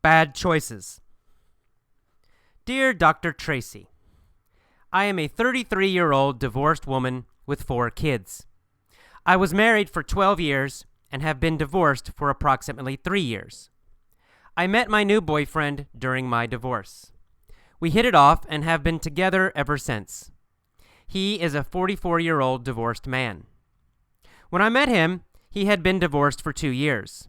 Bad choices. Dear Dr. Tracy, I am a 33-year-old divorced woman with 4 kids. I was married for 12 years and have been divorced for approximately 3 years. I met my new boyfriend during my divorce. We hit it off and have been together ever since. He is a 44-year-old divorced man. When I met him, he had been divorced for 2 years.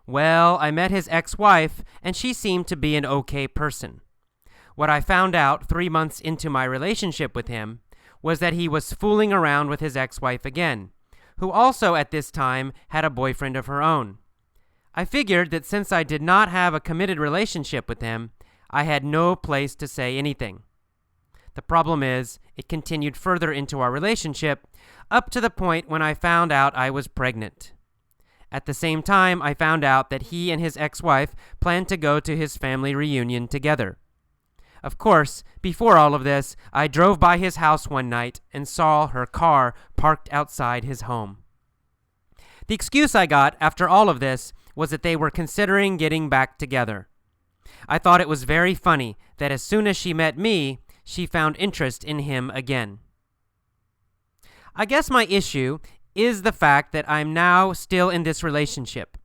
Well, I met his ex-wife, and she seemed to be an okay person. What I found out 3 months into my relationship with him was that he was fooling around with his ex-wife again, who also at this time had a boyfriend of her own. I figured that since I did not have a committed relationship with him, I had no place to say anything. The problem is, it continued further into our relationship, up to the point when I found out I was pregnant. At the same time, I found out that he and his ex-wife planned to go to his family reunion together. Of course, before all of this, I drove by his house one night and saw her car parked outside his home. The excuse I got after all of this was that they were considering getting back together. I thought it was very funny that as soon as she met me, she found interest in him again. I guess my issue is the fact that I'm now still in this relationship.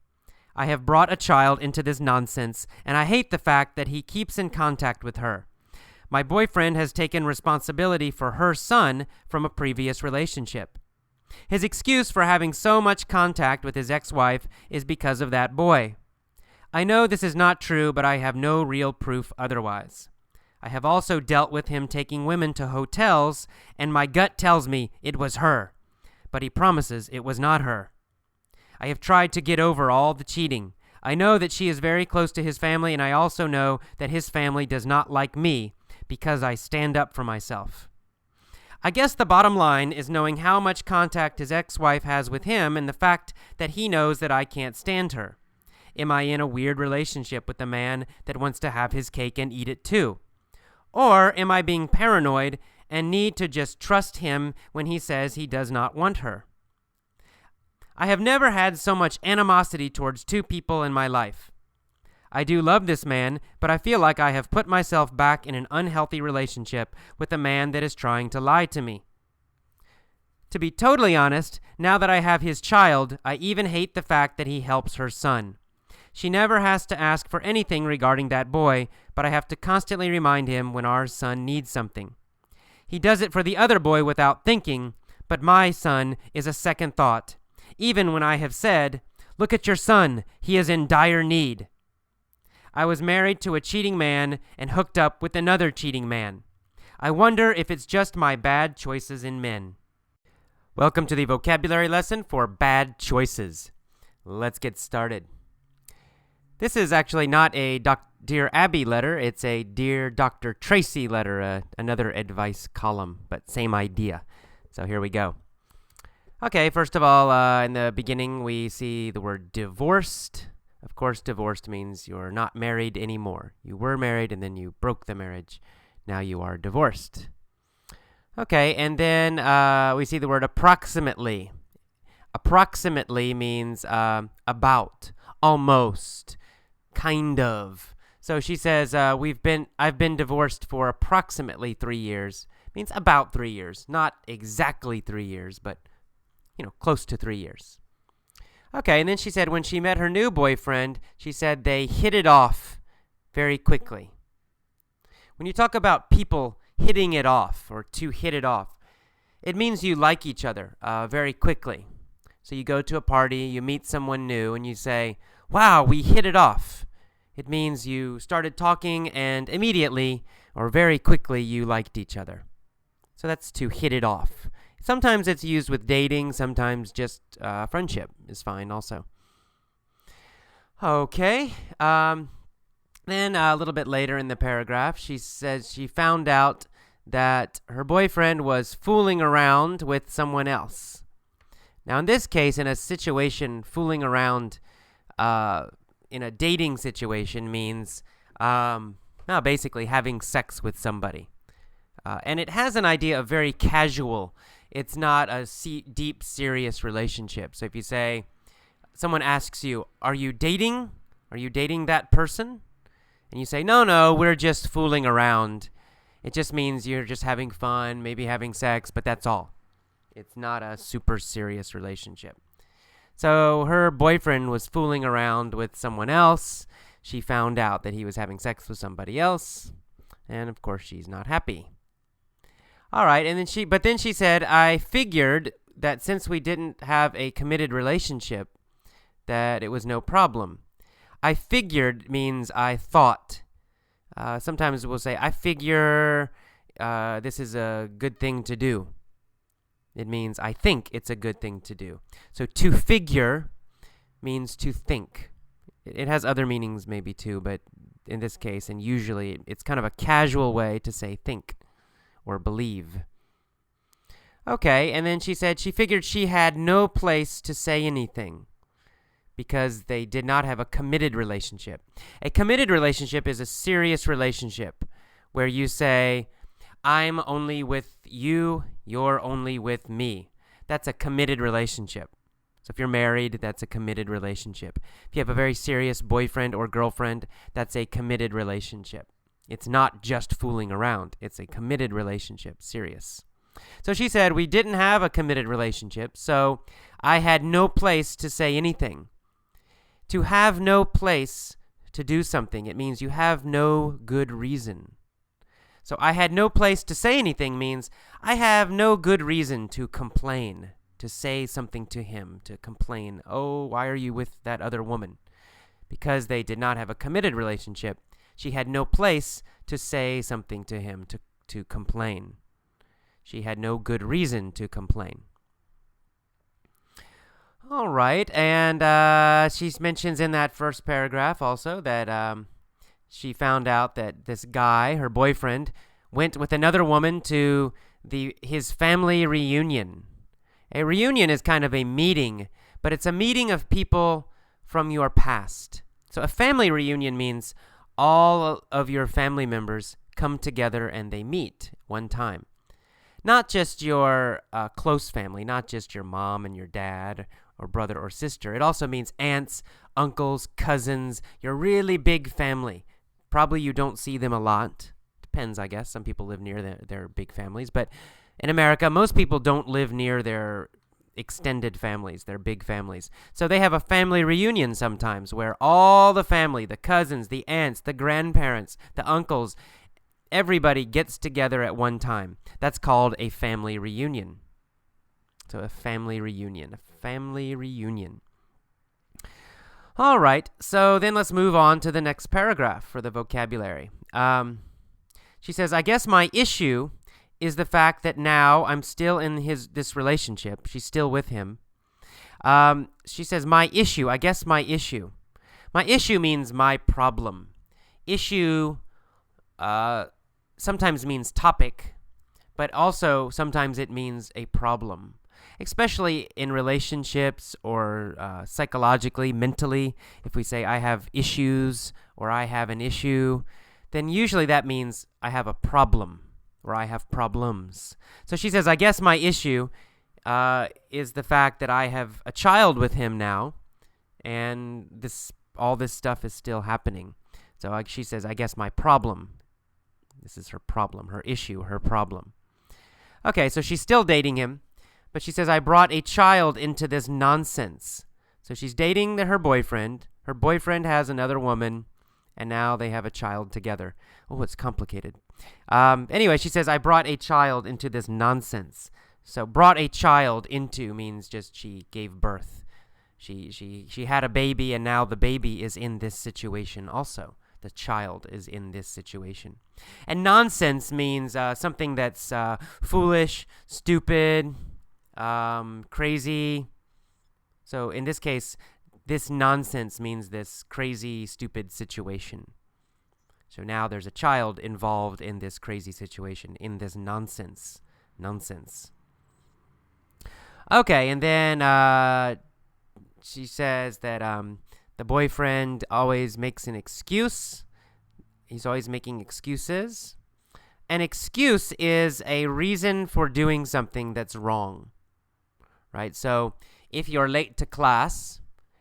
I have brought a child into this nonsense, and I hate the fact that he keeps in contact with her. My boyfriend has taken responsibility for her son from a previous relationship. His excuse for having so much contact with his ex-wife is because of that boy. I know this is not true, but I have no real proof otherwise. I have also dealt with him taking women to hotels, and my gut tells me it was her, but he promises it was not her. I have tried to get over all the cheating. I know that she is very close to his family, and I also know that his family does not like me because I stand up for myself. I guess the bottom line is knowing how much contact his ex-wife has with him and the fact that he knows that I can't stand her. Am I in a weird relationship with a man that wants to have his cake and eat it too? Or am I being paranoid and need to just trust him when he says he does not want her? I have never had so much animosity towards 2 people in my life. I do love this man, but I feel like I have put myself back in an unhealthy relationship with a man that is trying to lie to me. To be totally honest, now that I have his child, I even hate the fact that he helps her son. She never has to ask for anything regarding that boy, but I have to constantly remind him when our son needs something. He does it for the other boy without thinking, but my son is a second thought, even when I have said, "Look at your son, he is in dire need." I was married to a cheating man and hooked up with another cheating man. I wonder if it's just my bad choices in men. Welcome to the vocabulary lesson for bad choices. Let's get started. This is actually not a Dear Abby letter, it's a Dear Dr. Tracy letter, another advice column, but same idea. So here we go. Okay, first of all, in the beginning we see the word divorced. Of course, divorced means you're not married anymore. You were married and then you broke the marriage. Now you are divorced. Okay, and then we see the word approximately. Approximately means about, almost, kind of. So she says, I've been divorced for approximately 3 years. Means about 3 years. Not exactly 3 years, but, close to 3 years. Okay, and then she said when she met her new boyfriend, she said they hit it off very quickly. When you talk about people hitting it off or to hit it off, it means you like each other very quickly. So you go to a party, you meet someone new, and you say, "Wow, we hit it off." It means you started talking and immediately or very quickly you liked each other. So that's to hit it off. Sometimes it's used with dating, sometimes just friendship is fine also. Okay, then a little bit later in the paragraph, she says she found out that her boyfriend was fooling around with someone else. Now in this case, in a situation, fooling around in a dating situation means basically having sex with somebody. And it has an idea of very casual. It's not a deep, serious relationship. So if you say, someone asks you, "Are you dating?" Are you dating that person? And you say, no, we're just fooling around. It just means you're just having fun, maybe having sex, but that's all. It's not a super serious relationship. So her boyfriend was fooling around with someone else. She found out that he was having sex with somebody else. And of course, she's not happy. All right, but then she said, I figured that since we didn't have a committed relationship, that it was no problem. I figured means I thought. Sometimes we'll say, I figure this is a good thing to do. It means I think it's a good thing to do. So to figure means to think. It has other meanings maybe too, but in this case, and usually, it's kind of a casual way to say think or believe. Okay, and then she said she figured she had no place to say anything because they did not have a committed relationship. A committed relationship is a serious relationship where you say, I'm only with you, you're only with me. That's a committed relationship. So if you're married, that's a committed relationship. If you have a very serious boyfriend or girlfriend, that's a committed relationship. It's not just fooling around. It's a committed relationship, serious. So she said, we didn't have a committed relationship, so I had no place to say anything. To have no place to do something, it means you have no good reason. So I had no place to say anything means I have no good reason to complain, to say something to him, to complain, oh, why are you with that other woman? Because they did not have a committed relationship, she had no place to say something to him, to complain. She had no good reason to complain. All right, and she mentions in that first paragraph also that she found out that this guy, her boyfriend, went with another woman to his family reunion. A reunion is kind of a meeting, but it's a meeting of people from your past. So a family reunion means all of your family members come together and they meet one time. Not just your close family, not just your mom and your dad or brother or sister. It also means aunts, uncles, cousins, your really big family. Probably you don't see them a lot. Depends, I guess. Some people live near their big families. But in America, most people don't live near their extended families, their big families. So they have a family reunion sometimes where all the family, the cousins, the aunts, the grandparents, the uncles, everybody gets together at one time. That's called a family reunion. So a family reunion. All right, so then let's move on to the next paragraph for the vocabulary. She says, I guess my issue is the fact that now I'm still in this relationship. She's still with him. She says, my issue. My issue means my problem. Issue sometimes means topic, but also sometimes it means a problem. Especially in relationships or psychologically, mentally. If we say I have issues or I have an issue, then usually that means I have a problem or I have problems. So she says, I guess my issue is the fact that I have a child with him now, and all this stuff is still happening. So she says, I guess my problem. This is her problem, her issue, her problem. Okay, so she's still dating him. But she says, I brought a child into this nonsense. So she's dating her boyfriend. Her boyfriend has another woman, and now they have a child together. Oh, it's complicated. Anyway, she says, I brought a child into this nonsense. So brought a child into means just she gave birth. She had a baby, and now the baby is in this situation also. The child is in this situation. And nonsense means something that's foolish, stupid, crazy. So in this case, this nonsense means this crazy, stupid situation. So now there's a child involved in this crazy situation, in this nonsense. Okay, and then she says that the boyfriend always makes an excuse. He's always making excuses. An excuse is a reason for doing something that's wrong. Right? So if you're late to class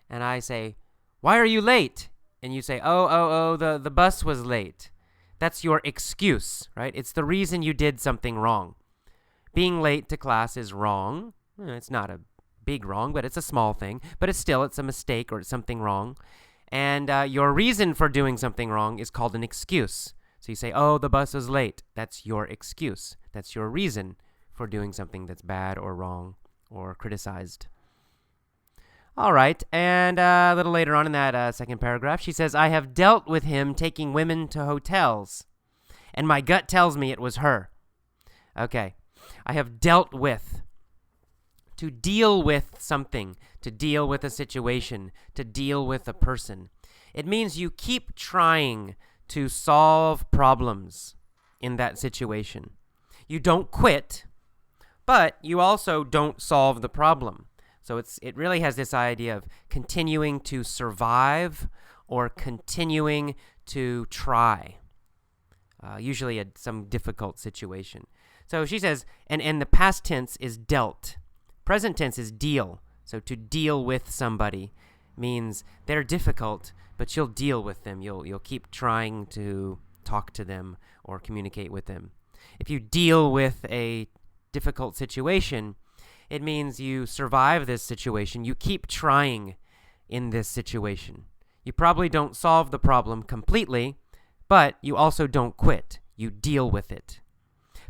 and I say, why are you late? and you say, the bus was late. That's your excuse, right? It's the reason you did something wrong. Being late to class is wrong. It's not a big wrong, but it's a small thing. But it's a mistake or it's something wrong. And your reason for doing something wrong is called an excuse. So you say, the bus is late. That's your excuse. That's your reason for doing something that's bad or wrong or criticized. All right, and a little later on in that second paragraph, she says, I have dealt with him taking women to hotels, and my gut tells me it was her. Okay, I have dealt with. To deal with something, to deal with a situation, to deal with a person. It means you keep trying to solve problems in that situation. You don't quit, but you also don't solve the problem. So it really has this idea of continuing to survive or continuing to try, usually some difficult situation. So she says, and the past tense is dealt. Present tense is deal. So to deal with somebody means they're difficult, but you'll deal with them. You'll keep trying to talk to them or communicate with them. If you deal with a difficult situation, it means you survive this situation. You keep trying in this situation. You probably don't solve the problem completely, but you also don't quit. You deal with it.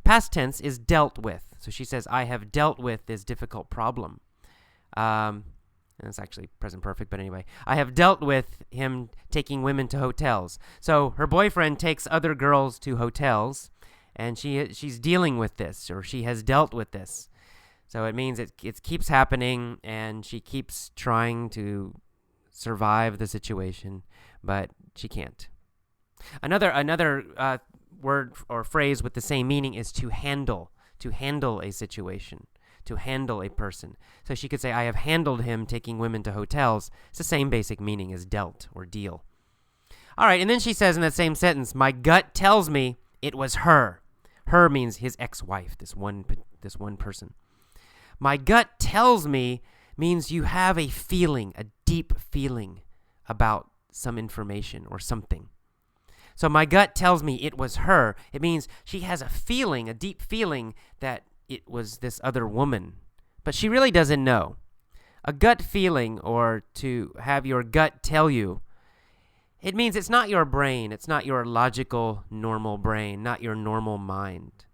Past tense is dealt with. So she says, I have dealt with this difficult problem. And it's actually present perfect, but anyway. I have dealt with him taking women to hotels. So her boyfriend takes other girls to hotels, and she's dealing with this, or she has dealt with this. So it means it keeps happening, and she keeps trying to survive the situation, but she can't. Another word or phrase with the same meaning is to handle a situation, to handle a person. So she could say, I have handled him taking women to hotels. It's the same basic meaning as dealt or deal. All right, and then she says in that same sentence, my gut tells me it was her. Her means his ex-wife, this one person. My gut tells me means you have a feeling, a deep feeling about some information or something. So my gut tells me it was her. It means she has a feeling, a deep feeling that it was this other woman. But she really doesn't know. A gut feeling, or to have your gut tell you, it means it's not your brain. It's not your logical, normal brain, not your normal mind.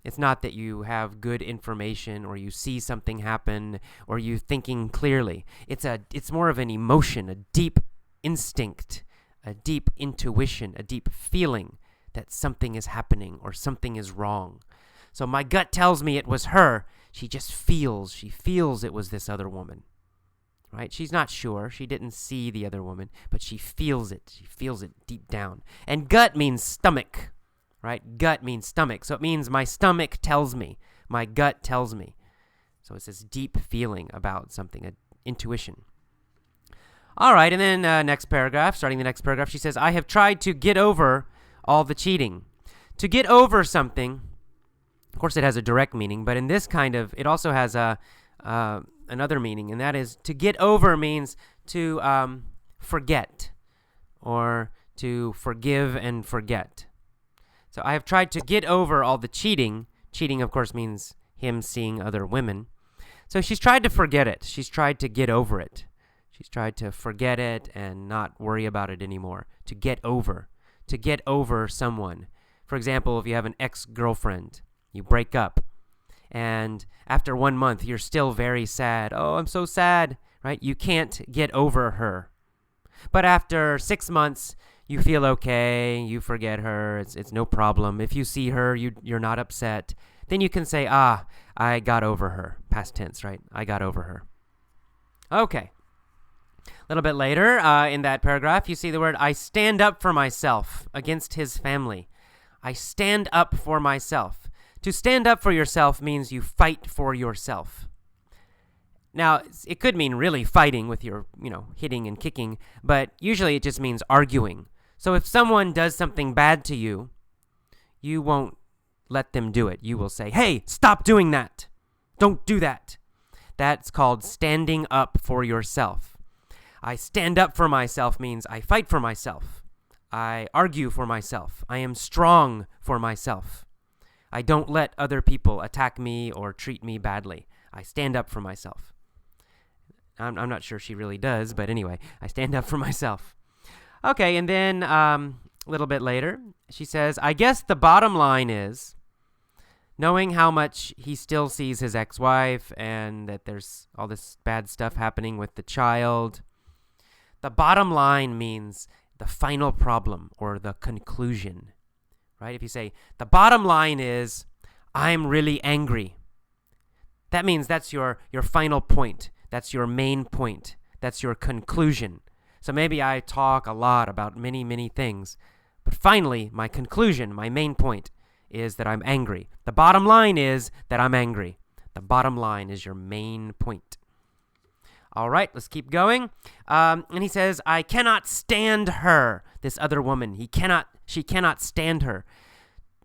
It's not that you have good information or you see something happen or you thinking clearly. It's more of an emotion, a deep instinct, a deep intuition, a deep feeling that something is happening or something is wrong. So my gut tells me it was her. She feels it was this other woman. Right? She's not sure. She didn't see the other woman, but she feels it. She feels it deep down. And gut means stomach. Right? Gut means stomach. So it means my stomach tells me. My gut tells me. So it's this deep feeling about something, an intuition. All right, and then starting the next paragraph, she says, I have tried to get over all the cheating. To get over something, of course it has a direct meaning, but in this it also has another meaning, and that is to get over means to forget or to forgive and forget. So I have tried to get over all the cheating. Cheating, of course, means him seeing other women. So she's tried to forget it. She's tried to get over it. She's tried to forget it and not worry about it anymore. To get over someone. For example, if you have an ex-girlfriend, you break up, and after 1 month, you're still very sad. Oh, I'm so sad, right? You can't get over her. But after 6 months, you feel okay, you forget her, it's no problem. If you see her, you're not upset. Then you can say, I got over her. Past tense, right? I got over her. Okay. A little bit later in that paragraph, you see the word, I stand up for myself against his family. I stand up for myself. To stand up for yourself means you fight for yourself. Now, it could mean really fighting with your, hitting and kicking, but usually it just means arguing. So if someone does something bad to you, you won't let them do it. You will say, hey, stop doing that. Don't do that. That's called standing up for yourself. I stand up for myself means I fight for myself. I argue for myself. I am strong for myself. I don't let other people attack me or treat me badly. I stand up for myself. I'm not sure she really does, but anyway, I stand up for myself. Okay, and then a little bit later, she says, I guess the bottom line is, knowing how much he still sees his ex-wife and that there's all this bad stuff happening with the child, the bottom line means the final problem or the conclusion, right? If you say, the bottom line is, I'm really angry, that means that's your final point. That's your main point. That's your conclusion. So maybe I talk a lot about many, many things, but finally, my conclusion, my main point is that I'm angry. The bottom line is that I'm angry. The bottom line is your main point. All right, let's keep going. And he says, I cannot stand her, this other woman. She cannot stand her.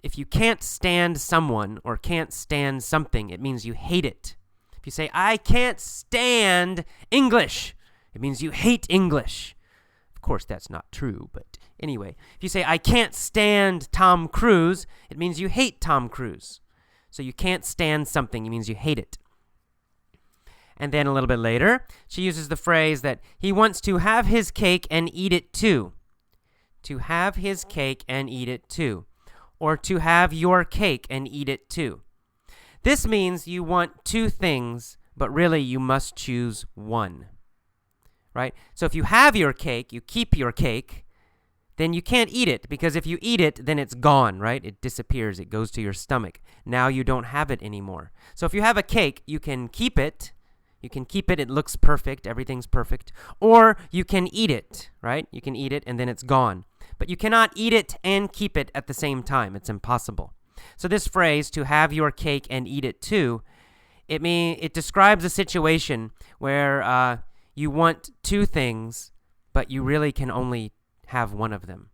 If you can't stand someone or can't stand something, it means you hate it. If you say, I can't stand English, it means you hate English. Of course, that's not true, but anyway. If you say, I can't stand Tom Cruise, it means you hate Tom Cruise. So you can't stand something, it means you hate it. And then a little bit later, she uses the phrase that he wants to have his cake and eat it too. To have his cake and eat it too. Or to have your cake and eat it too. This means you want two things, but really you must choose one, right? So if you have your cake, you keep your cake, then you can't eat it, because if you eat it, then it's gone, right? It disappears. It goes to your stomach. Now you don't have it anymore. So if you have a cake, you can keep it. You can keep it. It looks perfect. Everything's perfect. Or you can eat it, right? You can eat it, and then it's gone. But you cannot eat it and keep it at the same time. It's impossible. So this phrase, to have your cake and eat it too, it describes a situation where you want two things, but you really can only have one of them.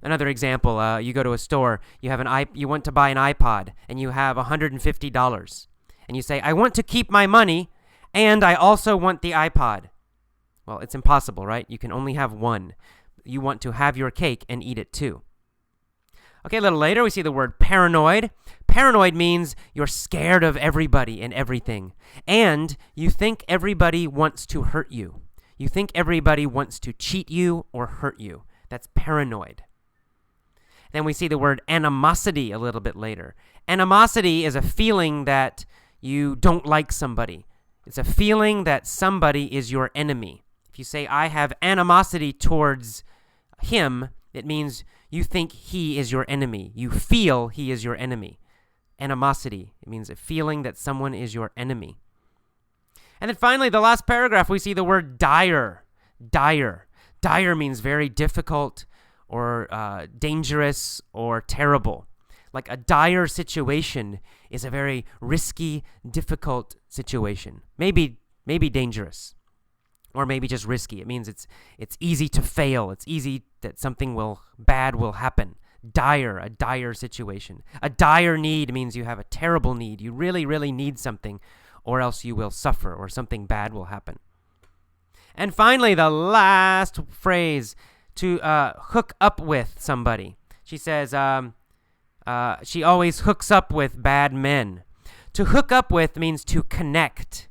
Another example, you go to a store, you want to buy an iPod, and you have $150. And you say, I want to keep my money, and I also want the iPod. Well, it's impossible, right? You can only have one. You want to have your cake and eat it too. Okay, a little later, we see the word paranoid. Paranoid means you're scared of everybody and everything. And you think everybody wants to hurt you. You think everybody wants to cheat you or hurt you. That's paranoid. Then we see the word animosity a little bit later. Animosity is a feeling that you don't like somebody. It's a feeling that somebody is your enemy. If you say, I have animosity towards him, it means you think he is your enemy. You feel he is your enemy. Animosity, it means a feeling that someone is your enemy. And then finally, the last paragraph, we see the word dire. Dire. Dire means very difficult or dangerous or terrible. Like a dire situation is a very risky, difficult situation. Maybe dangerous. Or maybe just risky. It means it's easy to fail. It's easy that something bad will happen. Dire, a dire situation. A dire need means you have a terrible need. You really, really need something, or else you will suffer, or something bad will happen. And finally, the last phrase, to hook up with somebody. She says she always hooks up with bad men. To hook up with means to connect.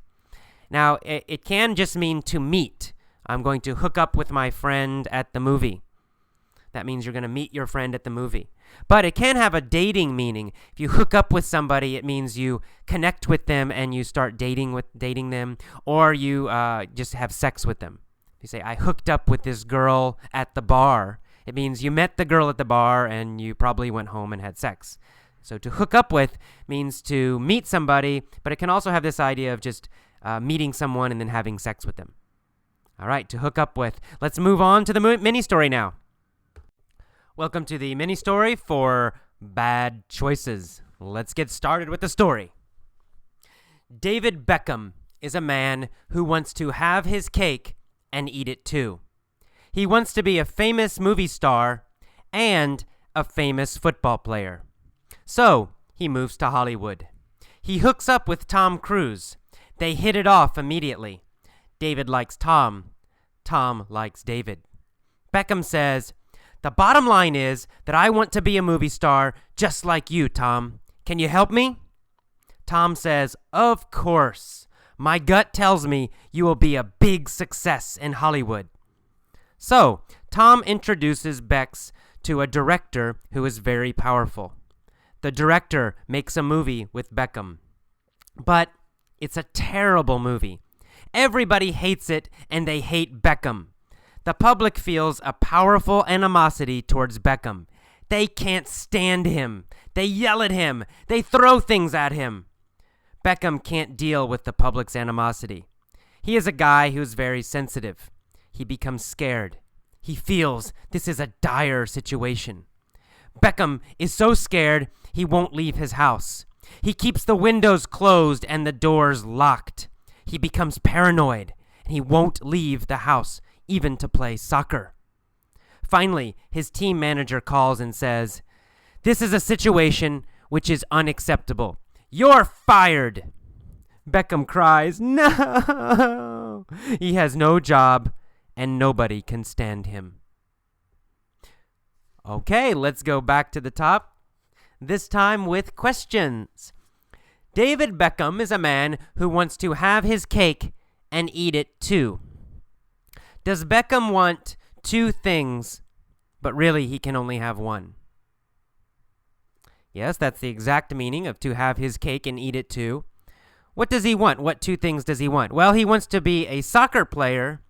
Now, it can just mean to meet. I'm going to hook up with my friend at the movie. That means you're going to meet your friend at the movie. But it can have a dating meaning. If you hook up with somebody, it means you connect with them and you start dating them, or you just have sex with them. If you say, I hooked up with this girl at the bar, it means you met the girl at the bar and you probably went home and had sex. So to hook up with means to meet somebody, but it can also have this idea of just meeting someone and then having sex with them. All right, to hook up with. Let's move on to the mini story now. Welcome to the mini story for Bad Choices. Let's get started with the story. David Beckham is a man who wants to have his cake and eat it too. He wants to be a famous movie star and a famous football player. So he moves to Hollywood. He hooks up with Tom Cruise. They hit it off immediately. David likes Tom, Tom likes David. Beckham says, "The bottom line is that I want to be a movie star just like you, Tom. Can you help me?" Tom says, "Of course. My gut tells me you will be a big success in Hollywood." So, Tom introduces Bex to a director who is very powerful. The director makes a movie with Beckham. But it's a terrible movie. Everybody hates it, and they hate Beckham. The public feels a powerful animosity towards Beckham. They can't stand him. They yell at him. They throw things at him. Beckham can't deal with the public's animosity. He is a guy who's very sensitive. He becomes scared. He feels this is a dire situation. Beckham is so scared he won't leave his house. He keeps the windows closed and the doors locked. He becomes paranoid, and he won't leave the house, even to play soccer. Finally, his team manager calls and says, "This is a situation which is unacceptable. You're fired." Beckham cries, "No!" He has no job, and nobody can stand him. Okay, let's go back to the top, this time with questions. David Beckham is a man who wants to have his cake and eat it too. Does Beckham want two things, but really he can only have one? Yes, that's the exact meaning of to have his cake and eat it too. What does he want? What two things does he want? Well, he wants to be a soccer player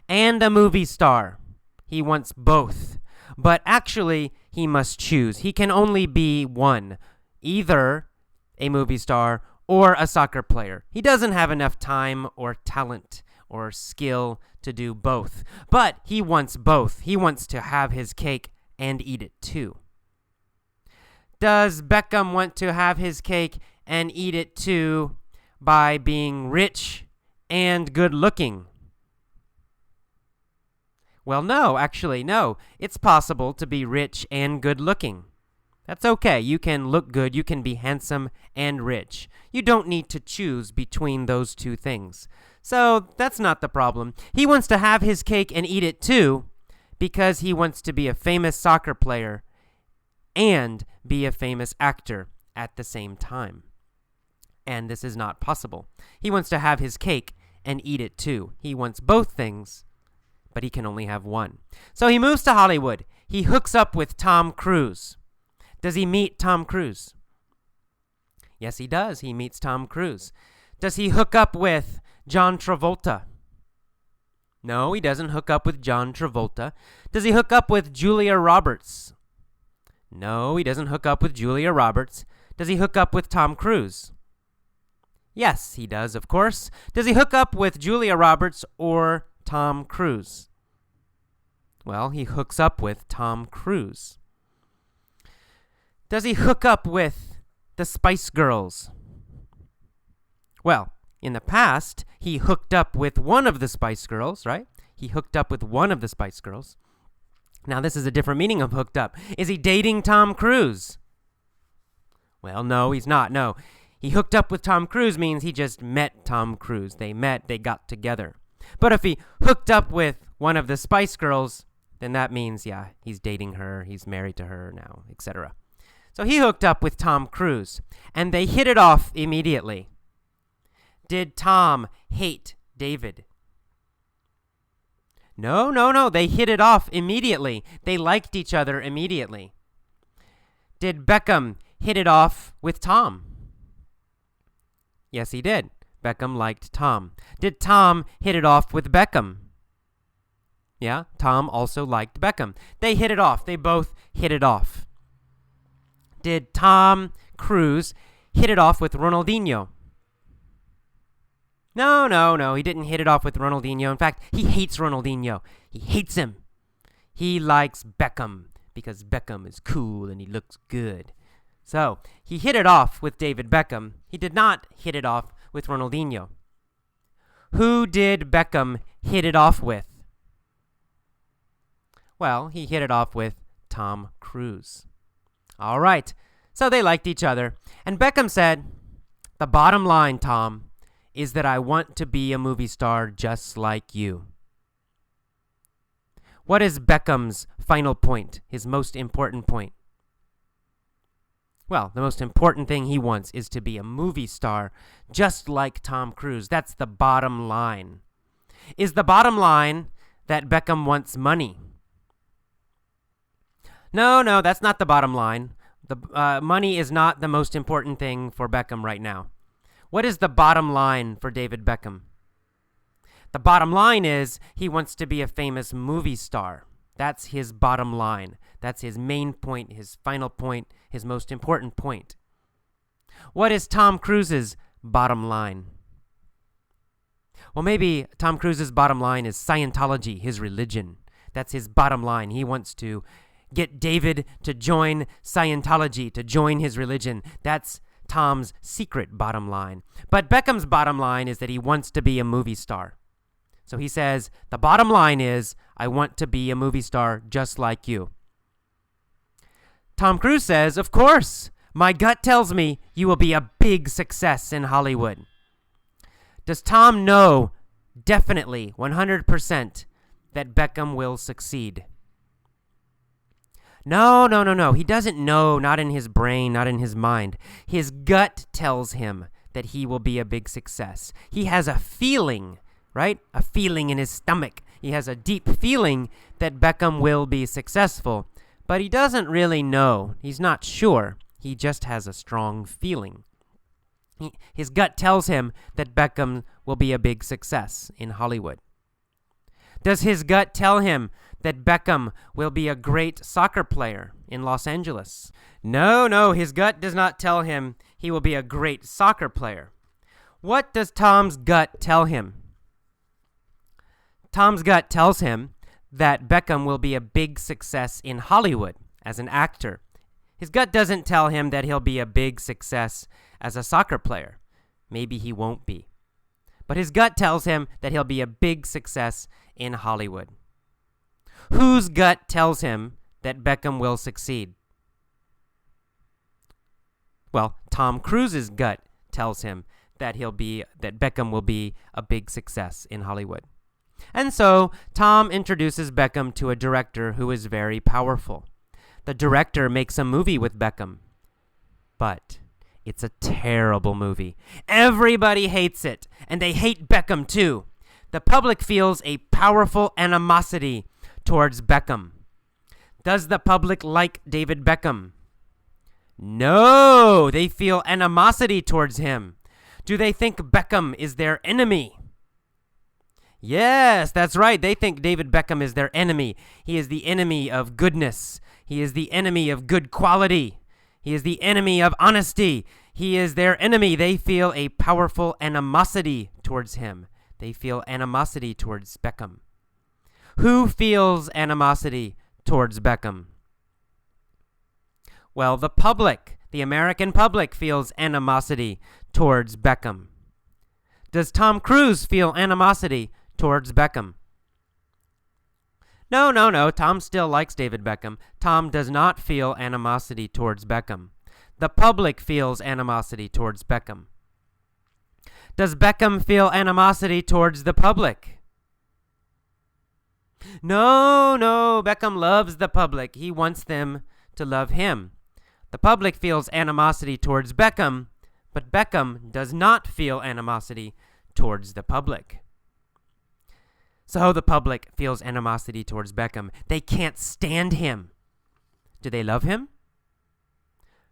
and a movie star. He wants both. But actually, he must choose. He can only be one, either a movie star or a soccer player. He doesn't have enough time or talent or skill to do both. But he wants both. He wants to have his cake and eat it too. Does Beckham want to have his cake and eat it too by being rich and good looking? Well, no, actually, no. It's possible to be rich and good looking. That's okay. You can look good, you can be handsome and rich. You don't need to choose between those two things. So that's not the problem. He wants to have his cake and eat it too because he wants to be a famous soccer player and be a famous actor at the same time. And this is not possible. He wants to have his cake and eat it too. He wants both things, but he can only have one. So he moves to Hollywood. He hooks up with Tom Cruise. Does he meet Tom Cruise? Yes, he does. He meets Tom Cruise. Does he hook up with John Travolta? No, he doesn't hook up with John Travolta. Does he hook up with Julia Roberts? No, he doesn't hook up with Julia Roberts. Does he hook up with Tom Cruise? Yes, he does, of course. Does he hook up with Julia Roberts or Tom Cruise? Well, he hooks up with Tom Cruise. Does he hook up with the Spice Girls? Well, in the past, he hooked up with one of the Spice Girls, right? He hooked up with one of the Spice Girls. Now, this is a different meaning of hooked up. Is he dating Tom Cruise? Well, no, he's not. No. He hooked up with Tom Cruise means he just met Tom Cruise. They met, they got together. But if he hooked up with one of the Spice Girls, then that means, yeah, he's dating her, he's married to her now, etc. So he hooked up with Tom Cruise, and they hit it off immediately. Did Tom hate David? No. They hit it off immediately. They liked each other immediately. Did Beckham hit it off with Tom? Yes, he did. Beckham liked Tom. Did Tom hit it off with Beckham? Yeah, Tom also liked Beckham. They hit it off. They both hit it off. Did Tom Cruise hit it off with Ronaldinho? No. He didn't hit it off with Ronaldinho. In fact, he hates Ronaldinho. He hates him. He likes Beckham because Beckham is cool and he looks good. So, he hit it off with David Beckham. He did not hit it off with Ronaldinho. Who did Beckham hit it off with? Well, he hit it off with Tom Cruise. All right, so they liked each other. And Beckham said, "The bottom line, Tom, is that I want to be a movie star just like you." What is Beckham's final point, his most important point? Well, the most important thing he wants is to be a movie star, just like Tom Cruise. That's the bottom line. Is the bottom line that Beckham wants money? No, that's not the bottom line. The money is not the most important thing for Beckham right now. What is the bottom line for David Beckham? The bottom line is he wants to be a famous movie star. That's his bottom line. That's his main point, his final point, his most important point. What is Tom Cruise's bottom line? Well, maybe Tom Cruise's bottom line is Scientology, his religion. That's his bottom line. He wants to get David to join Scientology, to join his religion. That's Tom's secret bottom line. But Beckham's bottom line is that he wants to be a movie star. So he says, the bottom line is, I want to be a movie star just like you. Tom Cruise says, of course, my gut tells me you will be a big success in Hollywood. Does Tom know definitely, 100%, that Beckham will succeed? No. He doesn't know, not in his brain, not in his mind. His gut tells him that he will be a big success. He has a feeling, right? A feeling in his stomach. He has a deep feeling that Beckham will be successful, but he doesn't really know. He's not sure. He just has a strong feeling. His gut tells him that Beckham will be a big success in Hollywood. Does his gut tell him that Beckham will be a great soccer player in Los Angeles? No, his gut does not tell him he will be a great soccer player. What does Tom's gut tell him? Tom's gut tells him that Beckham will be a big success in Hollywood as an actor. His gut doesn't tell him that he'll be a big success as a soccer player. Maybe he won't be. But his gut tells him that he'll be a big success in Hollywood. Whose gut tells him that Beckham will succeed? Well, Tom Cruise's gut tells him that Beckham will be a big success in Hollywood. And so Tom introduces Beckham to a director who is very powerful. The director makes a movie with Beckham, but it's a terrible movie. Everybody hates it, and they hate Beckham too. The public feels a powerful animosity towards Beckham. Does the public like David Beckham? No, they feel animosity towards him. Do they think Beckham is their enemy? Yes, that's right. They think David Beckham is their enemy. He is the enemy of goodness. He is the enemy of good quality. He is the enemy of honesty. He is their enemy. They feel a powerful animosity towards him. They feel animosity towards Beckham. Who feels animosity towards Beckham? Well, the public, the American public, feels animosity towards Beckham. Does Tom Cruise feel animosity towards Beckham? No. Tom still likes David Beckham. Tom does not feel animosity towards Beckham. The public feels animosity towards Beckham. Does Beckham feel animosity towards the public? No. Beckham loves the public. He wants them to love him. The public feels animosity towards Beckham, but Beckham does not feel animosity towards the public. So the public feels animosity towards Beckham. They can't stand him. Do they love him?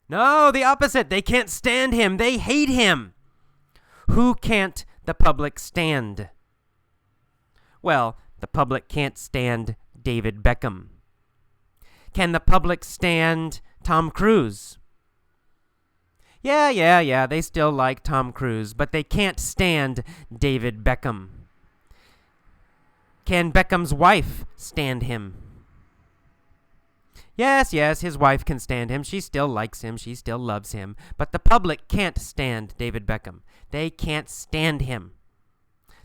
No, the opposite. They can't stand him. They hate him. Who can't the public stand? Well, the public can't stand David Beckham. Can the public stand Tom Cruise? Yeah. They still like Tom Cruise, but they can't stand David Beckham. Can Beckham's wife stand him? Yes, his wife can stand him. She still likes him. She still loves him. But the public can't stand David Beckham. They can't stand him.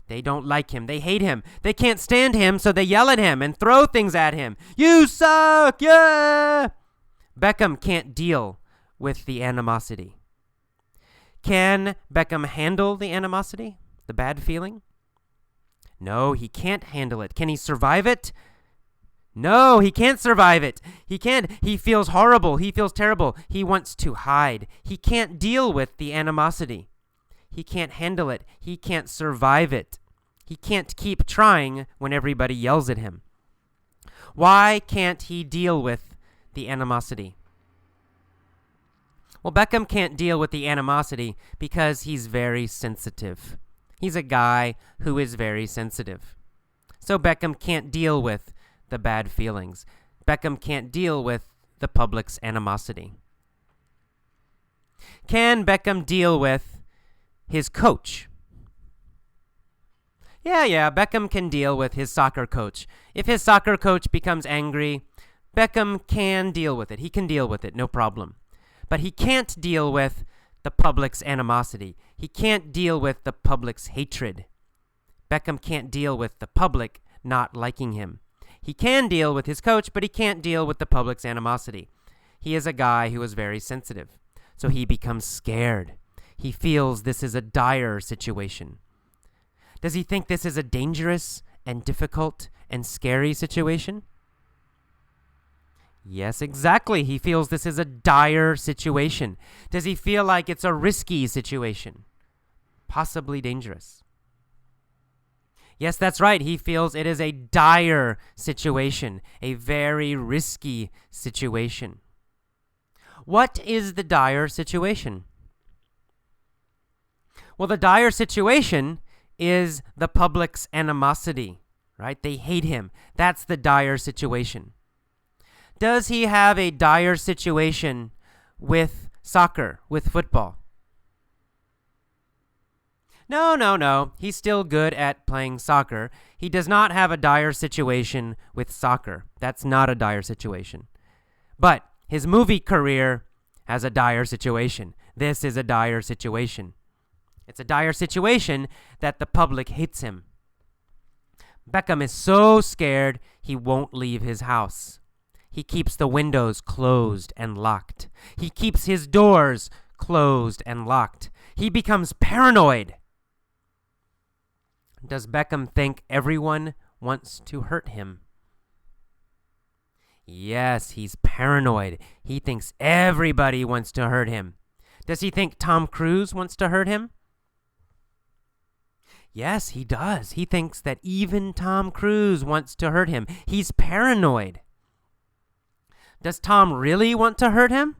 They don't like him. They hate him. They can't stand him, so they yell at him and throw things at him. You suck! Yeah! Beckham can't deal with the animosity. Can Beckham handle the animosity? The bad feeling? No, he can't handle it. Can he survive it? No, he can't survive it. He can't. He feels horrible. He feels terrible. He wants to hide. He can't deal with the animosity. He can't handle it. He can't survive it. He can't keep trying when everybody yells at him. Why can't he deal with the animosity? Well, Beckham can't deal with the animosity because he's very sensitive. He's a guy who is very sensitive. So Beckham can't deal with the bad feelings. Beckham can't deal with the public's animosity. Can Beckham deal with his coach? Yeah, Beckham can deal with his soccer coach. If his soccer coach becomes angry, Beckham can deal with it. He can deal with it, no problem. But he can't deal with the public's animosity. He can't deal with the public's hatred. Beckham can't deal with the public not liking him. He can deal with his coach, but he can't deal with the public's animosity. He is a guy who is very sensitive, so he becomes scared. He feels this is a dire situation. Does he think this is a dangerous and difficult and scary situation? Yes, exactly. He feels this is a dire situation. Does he feel like it's a risky situation? Possibly dangerous. Yes, that's right. He feels it is a dire situation, a very risky situation. What is the dire situation? Well, the dire situation is the public's animosity, right? They hate him. That's the dire situation. Does he have a dire situation with soccer, with football? No. He's still good at playing soccer. He does not have a dire situation with soccer. That's not a dire situation. But his movie career has a dire situation. This is a dire situation. It's a dire situation that the public hates him. Beckham is so scared he won't leave his house. He keeps the windows closed and locked. He keeps his doors closed and locked. He becomes paranoid. Does Beckham think everyone wants to hurt him? Yes, he's paranoid. He thinks everybody wants to hurt him. Does he think Tom Cruise wants to hurt him? Yes, he does. He thinks that even Tom Cruise wants to hurt him. He's paranoid. Does Tom really want to hurt him?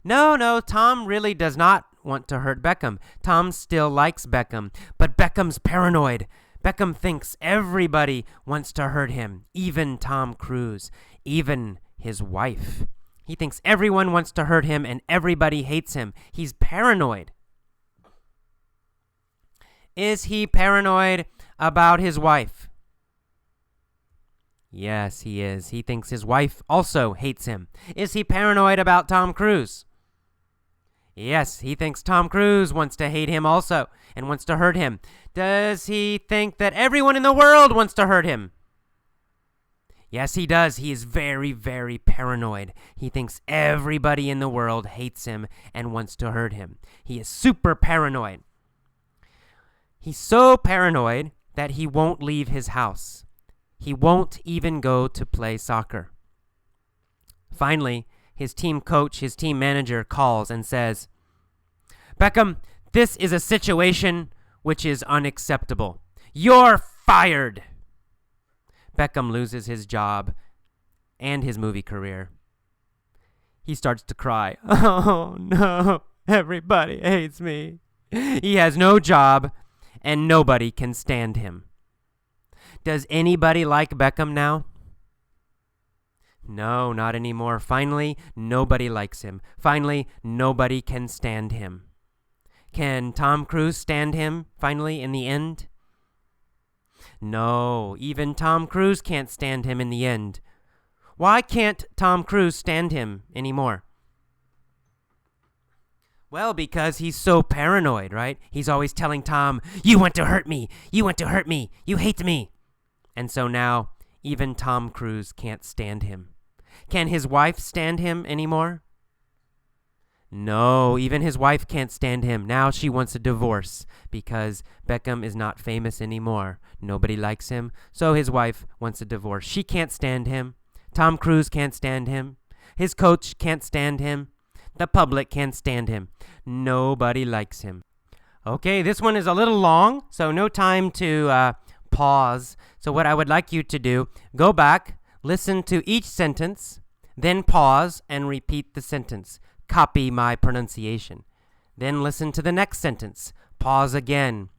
No, Tom really does not want to hurt Beckham. Tom still likes Beckham, but Beckham's paranoid. Beckham thinks everybody wants to hurt him, even Tom Cruise, even his wife. He thinks everyone wants to hurt him and everybody hates him. He's paranoid. Is he paranoid about his wife? Yes, he is. He thinks his wife also hates him. Is he paranoid about Tom Cruise? Yes, he thinks Tom Cruise wants to hate him also and wants to hurt him. Does he think that everyone in the world wants to hurt him? Yes, he does. He is very, very paranoid. He thinks everybody in the world hates him and wants to hurt him. He is super paranoid. He's so paranoid that he won't leave his house. He won't even go to play soccer. Finally, his team coach, his team manager calls and says, "Beckham, this is a situation which is unacceptable. You're fired." Beckham loses his job and his movie career. He starts to cry. Oh no, everybody hates me. He has no job and nobody can stand him. Does anybody like Beckham now? No, not anymore. Finally, nobody likes him. Finally, nobody can stand him. Can Tom Cruise stand him, finally, in the end? No, even Tom Cruise can't stand him in the end. Why can't Tom Cruise stand him anymore? Well, because he's so paranoid, right? He's always telling Tom, "You want to hurt me. You want to hurt me. You hate me." And so now, even Tom Cruise can't stand him. Can his wife stand him anymore? No, even his wife can't stand him. Now she wants a divorce because Beckham is not famous anymore. Nobody likes him, so his wife wants a divorce. She can't stand him. Tom Cruise can't stand him. His coach can't stand him. The public can't stand him. Nobody likes him. Okay, this one is a little long, so no time to pause. So what I would like you to do, go back, listen to each sentence, then pause and repeat the sentence. Copy my pronunciation. Then listen to the next sentence. Pause again.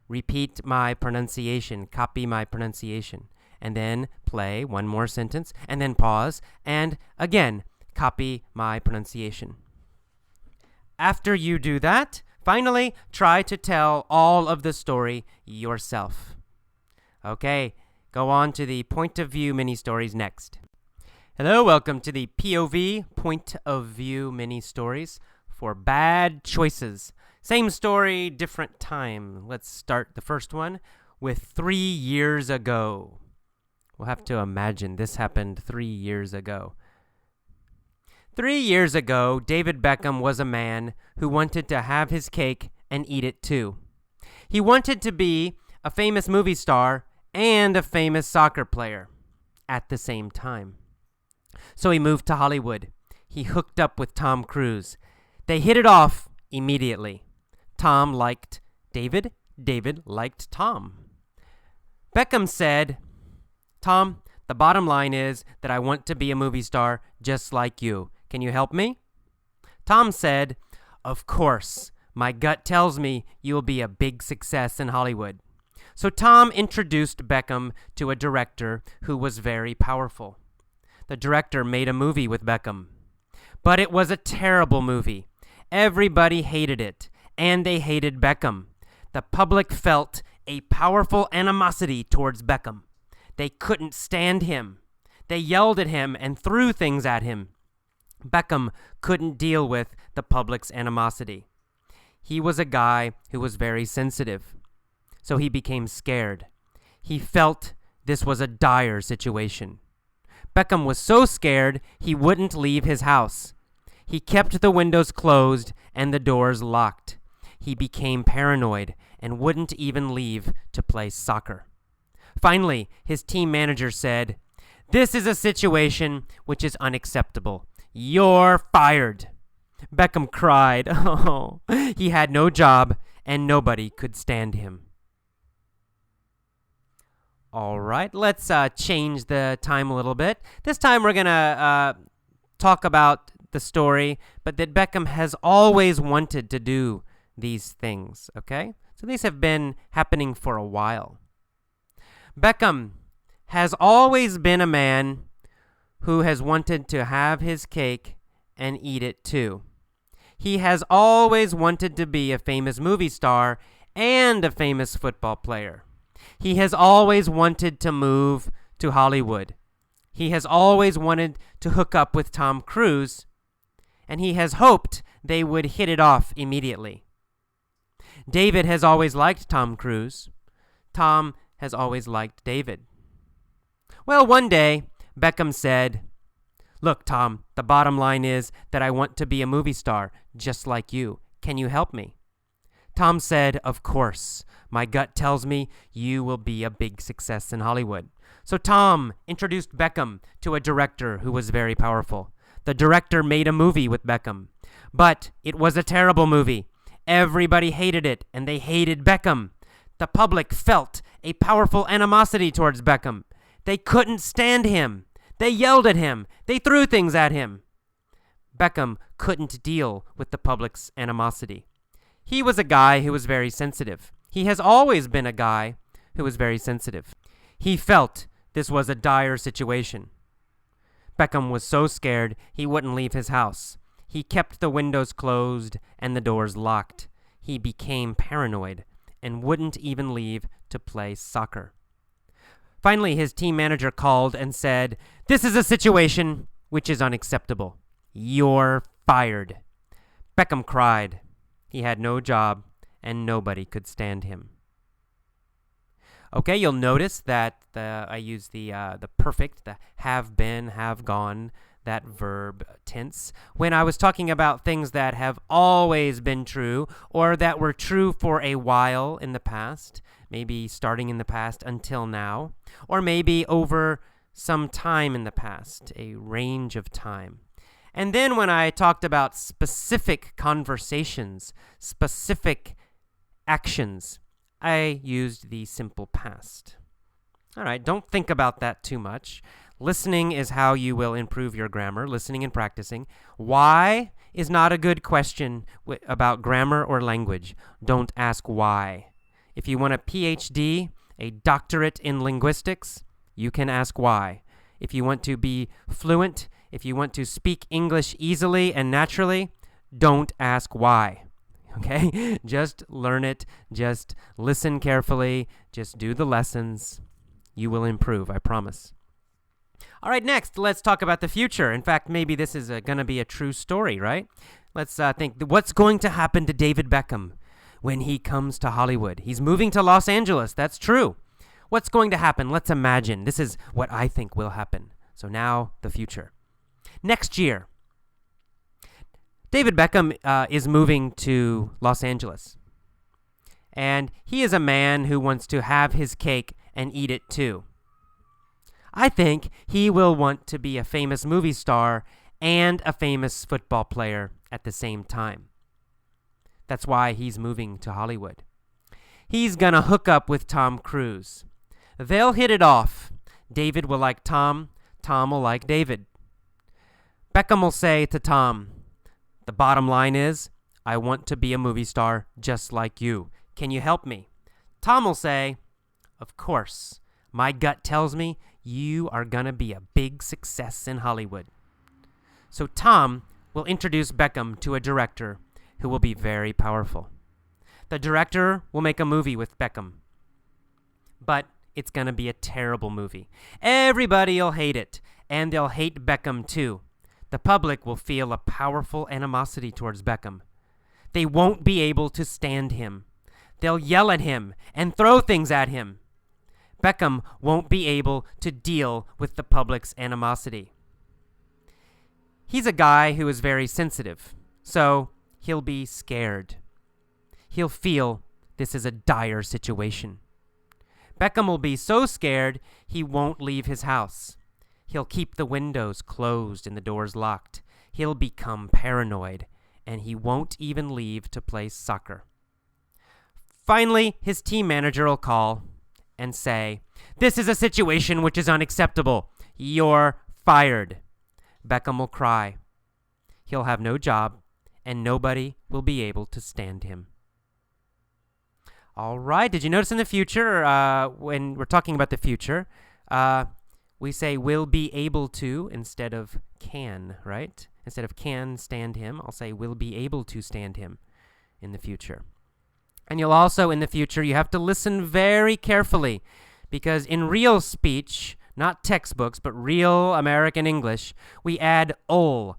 Repeat my pronunciation. Copy my pronunciation. And then play one more sentence, and then pause, and again, copy my pronunciation. After you do that, finally, try to tell all of the story yourself. Okay, go on to the point of view mini stories next. Hello, welcome to the POV, point of view mini stories for bad choices. Same story, different time. Let's start the first one with 3 years ago. We'll have to imagine this happened 3 years ago. 3 years ago, David Beckham was a man who wanted to have his cake and eat it too. He wanted to be a famous movie star and a famous soccer player at the same time. So he moved to Hollywood. He hooked up with Tom Cruise. They hit it off immediately. Tom liked David. David liked Tom. Beckham said, "Tom, the bottom line is that I want to be a movie star just like you. Can you help me?" Tom said, "Of course. My gut tells me you will be a big success in Hollywood." So Tom introduced Beckham to a director who was very powerful. The director made a movie with Beckham. But it was a terrible movie. Everybody hated it, and they hated Beckham. The public felt a powerful animosity towards Beckham. They couldn't stand him. They yelled at him and threw things at him. Beckham couldn't deal with the public's animosity. He was a guy who was very sensitive, so he became scared. He felt this was a dire situation. Beckham was so scared he wouldn't leave his house. He kept the windows closed and the doors locked. He became paranoid and wouldn't even leave to play soccer. Finally, his team manager said, "This is a situation which is unacceptable. You're fired." Beckham cried. Oh, he had no job and nobody could stand him. All right, let's change the time a little bit. This time we're going to talk about the story, but that Beckham has always wanted to do these things, okay? So these have been happening for a while. Beckham has always been a man who has wanted to have his cake and eat it too. He has always wanted to be a famous movie star and a famous football player. He has always wanted to move to Hollywood. He has always wanted to hook up with Tom Cruise, and he has hoped they would hit it off immediately. David has always liked Tom Cruise. Tom has always liked David. Well, one day, Beckham said, "Look, Tom, the bottom line is that I want to be a movie star just like you. Can you help me?" Tom said, "Of course. My gut tells me you will be a big success in Hollywood." So Tom introduced Beckham to a director who was very powerful. The director made a movie with Beckham, but it was a terrible movie. Everybody hated it, and they hated Beckham. The public felt a powerful animosity towards Beckham. They couldn't stand him. They yelled at him. They threw things at him. Beckham couldn't deal with the public's animosity. He was a guy who was very sensitive. He has always been a guy who was very sensitive. He felt this was a dire situation. Beckham was so scared he wouldn't leave his house. He kept the windows closed and the doors locked. He became paranoid and wouldn't even leave to play soccer. Finally, his team manager called and said, "This is a situation which is unacceptable. You're fired." Beckham cried. He had no job and nobody could stand him. Okay, you'll notice that I use the perfect, the have been, have gone, that verb tense when I was talking about things that have always been true or that were true for a while in the past, maybe starting in the past until now, or maybe over some time in the past, a range of time. And then when I talked about specific conversations, specific actions, I used the simple past. All right, don't think about that too much. Listening is how you will improve your grammar, listening and practicing. Why is not a good question about grammar or language. Don't ask why. If you want a PhD, a doctorate in linguistics, you can ask why. If you want to be fluent, if you want to speak English easily and naturally, don't ask why. Okay? Just learn it. Just listen carefully. Just do the lessons. You will improve, I promise. All right, next, let's talk about the future. In fact, maybe this is going to be a true story, right? Let's think, what's going to happen to David Beckham when he comes to Hollywood? He's moving to Los Angeles. That's true. What's going to happen? Let's imagine. This is what I think will happen. So now, the future. Next year, David Beckham is moving to Los Angeles. And he is a man who wants to have his cake and eat it too. I think he will want to be a famous movie star and a famous football player at the same time. That's why he's moving to Hollywood. He's gonna hook up with Tom Cruise. They'll hit it off. David will like Tom. Tom will like David. Beckham will say to Tom, the bottom line is, I want to be a movie star just like you. Can you help me? Tom will say, of course. My gut tells me you are gonna be a big success in Hollywood. So Tom will introduce Beckham to a director who will be very powerful. The director will make a movie with Beckham. But it's gonna be a terrible movie. Everybody will hate it, and they'll hate Beckham too. The public will feel a powerful animosity towards Beckham. They won't be able to stand him. They'll yell at him and throw things at him. Beckham won't be able to deal with the public's animosity. He's a guy who is very sensitive, so he'll be scared. He'll feel this is a dire situation. Beckham will be so scared he won't leave his house. He'll keep the windows closed and the doors locked. He'll become paranoid, and he won't even leave to play soccer. Finally, his team manager will call and say, this is a situation which is unacceptable. You're fired. Beckham will cry. He'll have no job, and nobody will be able to stand him. All right, did you notice in the future, when we're talking about the future, we say will be able to instead of can, right? Instead of can stand him, I'll say will be able to stand him in the future. And you'll also, in the future, you have to listen very carefully because in real speech, not textbooks, but real American English, we add ul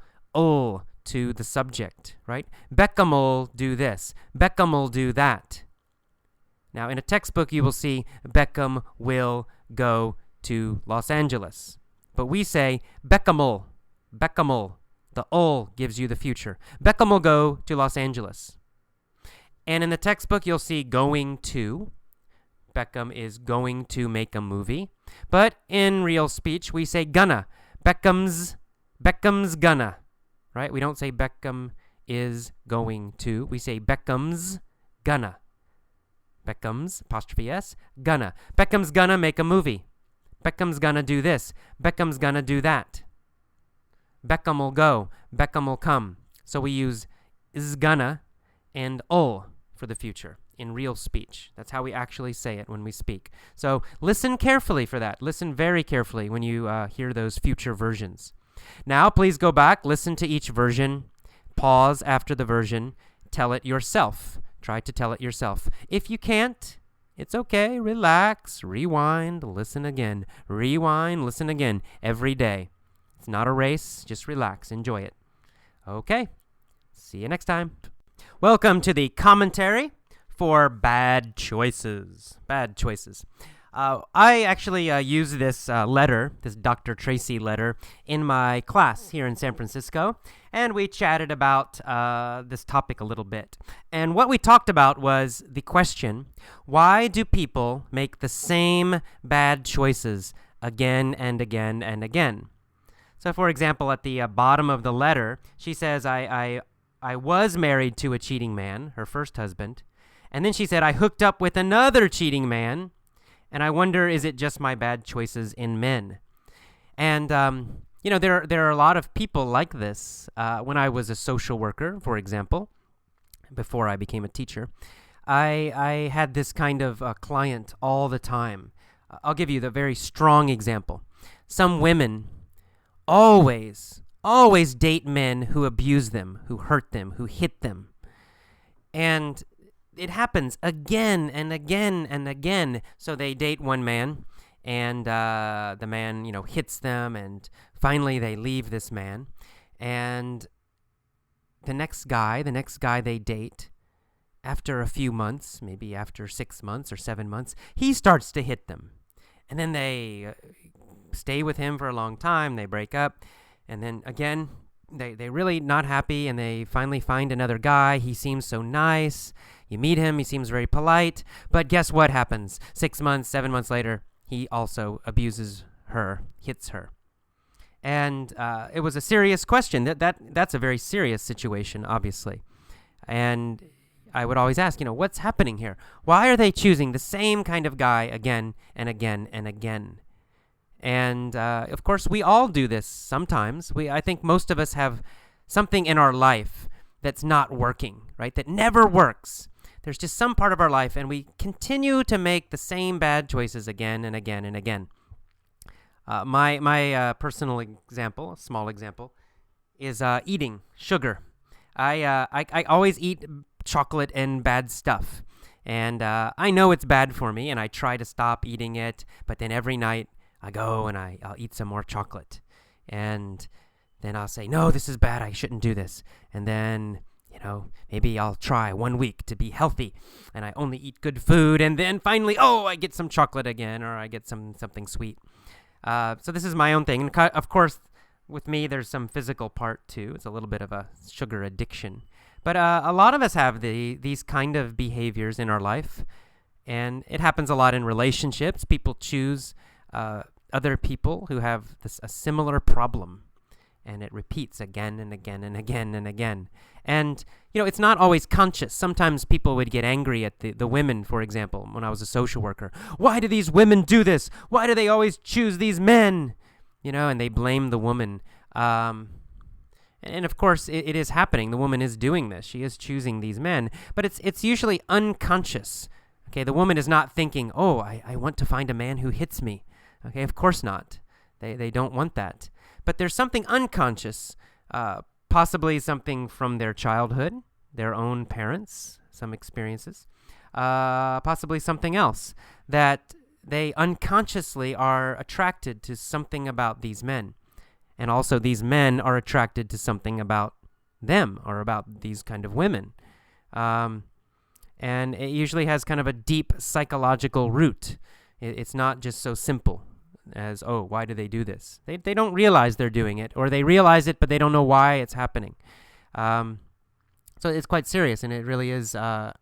to the subject, right? Beckham'll do this. Beckham'll do that. Now, in a textbook, you will see Beckham will go to Los Angeles. But we say Beckham'll. The ul gives you the future. Beckham will go to Los Angeles. And in the textbook, you'll see going to. Beckham is going to make a movie. But in real speech, we say gonna. Beckham's gonna. Right? We don't say Beckham is going to. We say Beckham's gonna. Beckham's, apostrophe S, gonna. Beckham's gonna make a movie. Beckham's gonna do this. Beckham's gonna do that. Beckham will go. Beckham will come. So we use is gonna and ul for the future in real speech. That's how we actually say it when we speak. So listen carefully for that. Listen very carefully when you hear those future versions. Now, please go back, listen to each version, pause after the version, tell it yourself. Try to tell it yourself. If you can't, it's okay. Relax, rewind, listen again. Rewind, listen again every day. It's not a race. Just relax. Enjoy it. Okay. See you next time. Welcome to the commentary for bad choices. Bad choices. I actually use this letter, this Dr. Tracy letter, in my class here in San Francisco, and we chatted about this topic a little bit. And what we talked about was the question, why do people make the same bad choices again and again and again? So, for example, at the bottom of the letter, she says, I was married to a cheating man, her first husband, and then she said, I hooked up with another cheating man, and I wonder, is it just my bad choices in men? And, there are a lot of people like this. When I was a social worker, for example, before I became a teacher, I had this kind of client all the time. I'll give you the very strong example. Some women always date men who abuse them, who hurt them, who hit them. And it happens again and again and again. So they date one man, and the man, hits them, and finally they leave this man. And the next guy they date, after a few months, maybe after 6 months or 7 months, he starts to hit them. And then they stay with him for a long time, they break up, and then again, they really not happy, and they finally find another guy. He seems so nice. You meet him, he seems very polite, but guess what happens? 6 months, 7 months later, he also abuses her, hits her. And it was a serious question. That's a very serious situation, obviously. And I would always ask, what's happening here? Why are they choosing the same kind of guy again and again and again? And, of course, we all do this sometimes. I think most of us have something in our life that's not working, right? That never works. There's just some part of our life, and we continue to make the same bad choices again and again and again. My personal example, a small example, is eating sugar. I always eat chocolate and bad stuff. And I know it's bad for me, and I try to stop eating it, but then every night I go and I'll eat some more chocolate. And then I'll say, no, this is bad, I shouldn't do this. And then, maybe I'll try 1 week to be healthy, and I only eat good food, and then finally, I get some chocolate again, or I get something sweet. So this is my own thing. And of course, with me, there's some physical part too. It's a little bit of a sugar addiction. But a lot of us have these kind of behaviors in our life, and it happens a lot in relationships. People choose other people who have a similar problem, and it repeats again and again and again and again. And, it's not always conscious. Sometimes people would get angry at the women, for example, when I was a social worker. Why do these women do this? Why do they always choose these men? And they blame the woman. And of course, it is happening. The woman is doing this. She is choosing these men. But it's usually unconscious. Okay, the woman is not thinking, I want to find a man who hits me. Okay, of course not. They don't want that. But there's something unconscious, possibly something from their childhood, their own parents, some experiences, possibly something else, that they unconsciously are attracted to something about these men. And also these men are attracted to something about them or about these kind of women. And it usually has kind of a deep psychological root. It's not just so simple as, why do they do this? They don't realize they're doing it, or they realize it, but they don't know why it's happening. So it's quite serious, and it really is a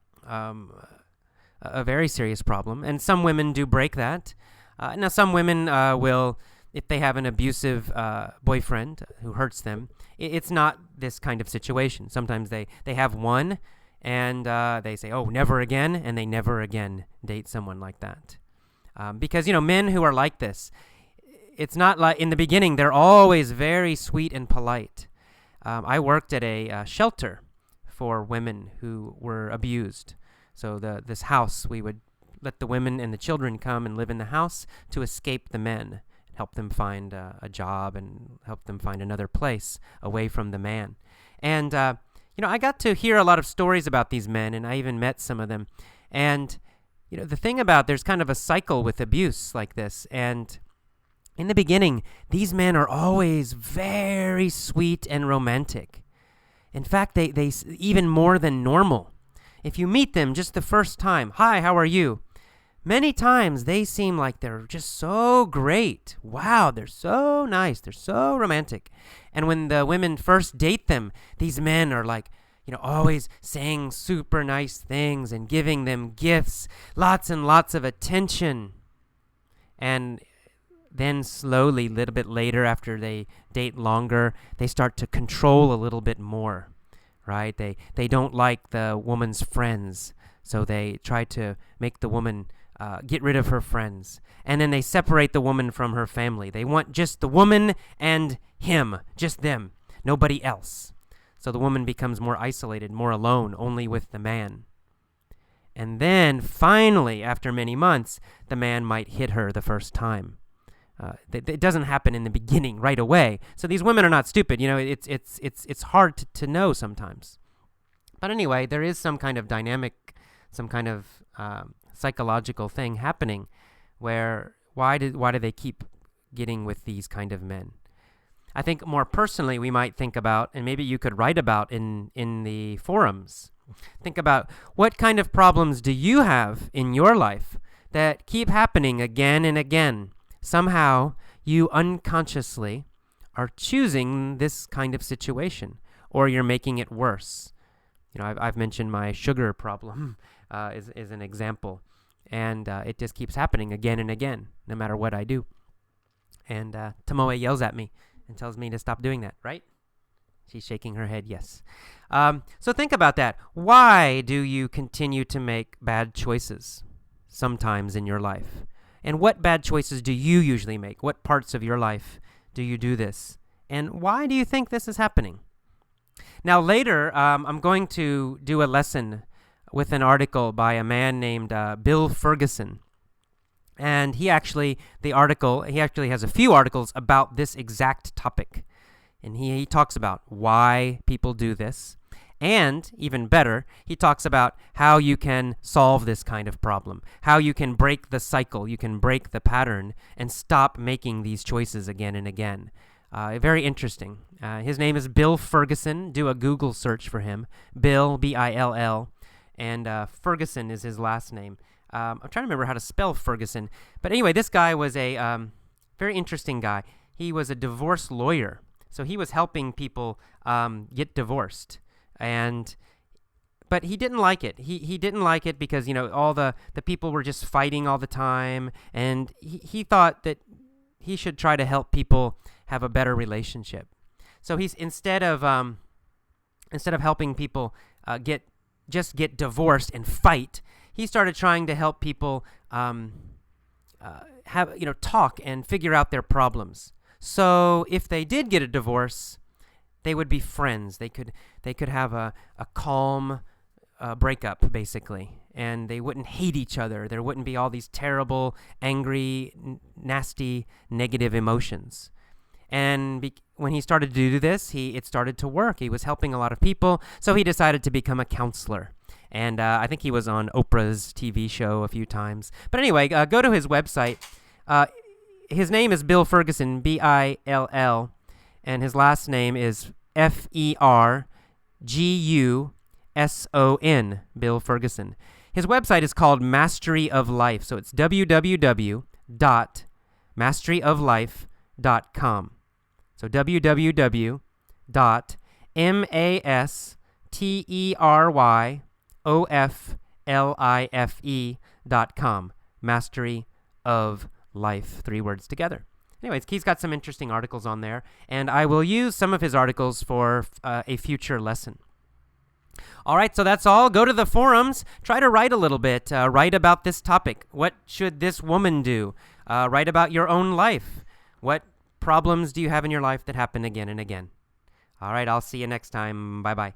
very serious problem. And some women do break that. Now, some women will, if they have an abusive boyfriend who hurts them, it's not this kind of situation. Sometimes they have one, and they say, never again, and they never again date someone like that. Because, men who are like this, it's not like in the beginning, they're always very sweet and polite. I worked at a shelter for women who were abused. So this house, we would let the women and the children come and live in the house to escape the men, help them find a job and help them find another place away from the man. And, I got to hear a lot of stories about these men, and I even met some of them. And, the thing about there's kind of a cycle with abuse like this. And in the beginning, these men are always very sweet and romantic. In fact, they even more than normal. If you meet them just the first time, hi, how are you? Many times they seem like they're just so great. Wow, they're so nice. They're so romantic. And when the women first date them, these men are like, always saying super nice things and giving them gifts, lots and lots of attention. And then slowly, a little bit later, after they date longer, they start to control a little bit more, right? They don't like the woman's friends, so they try to make the woman get rid of her friends. And then they separate the woman from her family. They want just the woman and him, just them, nobody else. So the woman becomes more isolated, more alone, only with the man. And then finally, after many months, the man might hit her the first time. It doesn't happen in the beginning right away. So these women are not stupid. It's hard to know sometimes. But anyway, there is some kind of dynamic, some kind of psychological thing happening where why do they keep getting with these kind of men? I think more personally we might think about, and maybe you could write about in the forums, think about what kind of problems do you have in your life that keep happening again and again. Somehow you unconsciously are choosing this kind of situation, or you're making it worse. I've mentioned my sugar problem is an example, and it just keeps happening again and again, no matter what I do. And Tomoe yells at me and tells me to stop doing that, right? She's shaking her head, yes. So think about that. Why do you continue to make bad choices sometimes in your life? And what bad choices do you usually make? What parts of your life do you do this? And why do you think this is happening? Now later, I'm going to do a lesson with an article by a man named Bill Ferguson. And he actually has a few articles about this exact topic. And he talks about why people do this. And, even better, he talks about how you can solve this kind of problem, how you can break the cycle, you can break the pattern, and stop making these choices again and again. Very interesting. His name is Bill Ferguson. Do a Google search for him. Bill, B-I-L-L, and Ferguson is his last name. I'm trying to remember how to spell Ferguson. But anyway, this guy was a very interesting guy. He was a divorce lawyer. So he was helping people get divorced. But he didn't like it. He didn't like it because, all the people were just fighting all the time. And he thought that he should try to help people have a better relationship. So he's instead of helping people get divorced and fight, he started trying to help people talk and figure out their problems. So if they did get a divorce, they would be friends. They could have a calm breakup, basically, and they wouldn't hate each other. There wouldn't be all these terrible, angry, nasty, negative emotions. And when he started to do this, it started to work. He was helping a lot of people, so he decided to become a counselor. And I think he was on Oprah's TV show a few times. But anyway, go to his website. His name is Bill Ferguson, B-I-L-L, and his last name is F-E-R-G-U-S-O-N, Bill Ferguson. His website is called Mastery of Life, so it's www.masteryoflife.com. So www.masteryoflife.com. Mastery of Life, 3 words together. Anyways, he's got some interesting articles on there, and I will use some of his articles for a future lesson. All right, so that's all. Go to the forums. Try to write a little bit. Write about this topic. What should this woman do? Write about your own life. What problems do you have in your life that happen again and again? All right, I'll see you next time. Bye-bye.